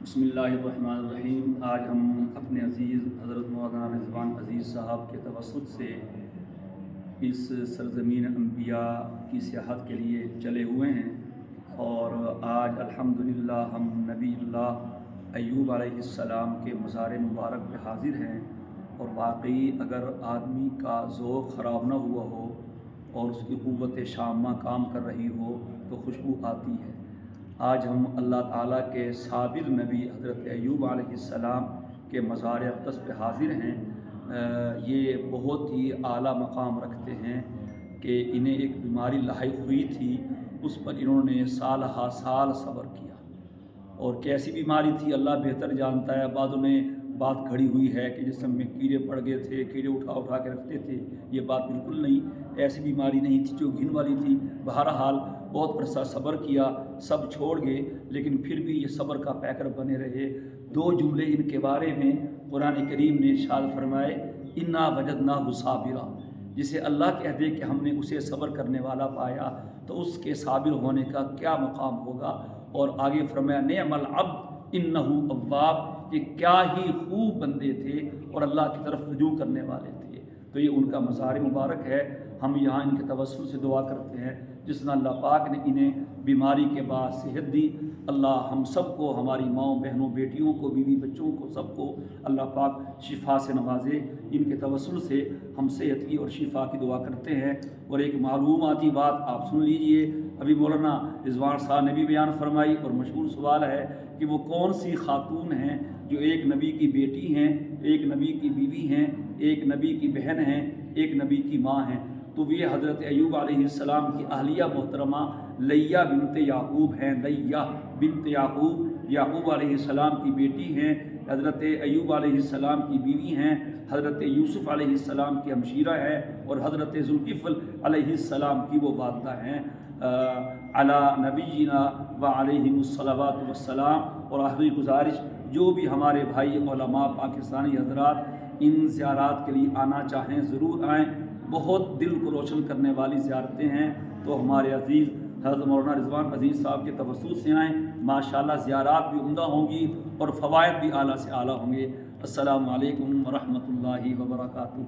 بسم اللہ الرحمن الرحیم۔ آج ہم اپنے عزیز حضرت مولانا رضوان عزیز صاحب کے توسط سے اس سرزمین انبیاء کی سیاحت کے لیے چلے ہوئے ہیں، اور آج الحمدللہ ہم نبی اللہ ایوب علیہ السلام کے مزار مبارک پہ حاضر ہیں۔ اور واقعی اگر آدمی کا ذوق خراب نہ ہوا ہو اور اس کی قوت شامہ کام کر رہی ہو تو خوشبو آتی ہے۔ آج ہم اللہ تعالیٰ کے صابر نبی حضرت ایوب علیہ السلام کے مزار اقدس پہ حاضر ہیں۔ یہ بہت ہی اعلیٰ مقام رکھتے ہیں کہ انہیں ایک بیماری لاحق ہوئی تھی، اس پر انہوں نے سال ہا سال صبر کیا۔ اور کیسی بیماری تھی اللہ بہتر جانتا ہے۔ بعضوں نے بات گھڑی ہوئی ہے کہ جسم میں کیڑے پڑ گئے تھے، کیڑے اٹھا کے رکھتے تھے۔ یہ بات بالکل نہیں، ایسی بیماری نہیں تھی جو گھن والی تھی۔ بہرحال بہت عرصہ صبر کیا، سب چھوڑ گئے، لیکن پھر بھی یہ صبر کا پیکر بنے رہے۔ دو جملے ان کے بارے میں قرآن کریم نے ارشاد فرمائے، انا وجدناہ صابرا۔ جسے اللہ کہہ دے کہ ہم نے اسے صبر کرنے والا پایا تو اس کے صابر ہونے کا کیا مقام ہوگا۔ اور آگے فرمایا، نعم العبد انہ اواب، یہ کیا ہی خوب بندے تھے اور اللہ کی طرف رجوع کرنے والے تھے۔ تو یہ ان کا مزار مبارک ہے۔ ہم یہاں ان کے توسل سے دعا کرتے ہیں، جس نے اللہ پاک نے انہیں بیماری کے بعد صحت دی، اللہ ہم سب کو، ہماری ماؤں بہنوں بیٹیوں کو، بیوی بچوں کو، سب کو اللہ پاک شفا سے نوازے۔ ان کے توسل سے ہم صحت کی اور شفا کی دعا کرتے ہیں۔ اور ایک معلوماتی بات آپ سن لیجئے، ابھی مولانا رضوان صاحب نے بھی بیان فرمائی، اور مشہور سوال ہے کہ وہ کون سی خاتون ہیں جو ایک نبی کی بیٹی ہیں، ایک نبی کی بیوی ہیں، ایک نبی کی بہن ہیں، ایک نبی کی ماں ہیں؟ تو یہ حضرت ایوب علیہ السلام کی اہلیہ محترمہ لیہ بنت یعقوب ہیں۔ لیہ بنت یعقوب، یعقوب علیہ السلام کی بیٹی ہیں، حضرت ایوب علیہ السلام کی بیوی ہیں، حضرت یوسف علیہ السلام کی ہمشیرہ ہیں، اور حضرت ذوالکفل علیہ السلام کی وہ والدہ ہیں۔ علی نبینا و علیہم الصلوات والسلام۔ اور آخری گزارش، جو بھی ہمارے بھائی علماء پاکستانی حضرات ان زیارات کے لیے آنا چاہیں ضرور آئیں، بہت دل کو روشن کرنے والی زیارتیں ہیں۔ تو ہمارے عزیز حضرت مولانا رضوان عزیز صاحب کے توسط سے آئیں، ماشاءاللہ زیارات بھی عمدہ ہوں گی اور فوائد بھی اعلیٰ سے اعلیٰ ہوں گے۔ السلام علیکم ورحمۃ اللہ وبرکاتہ۔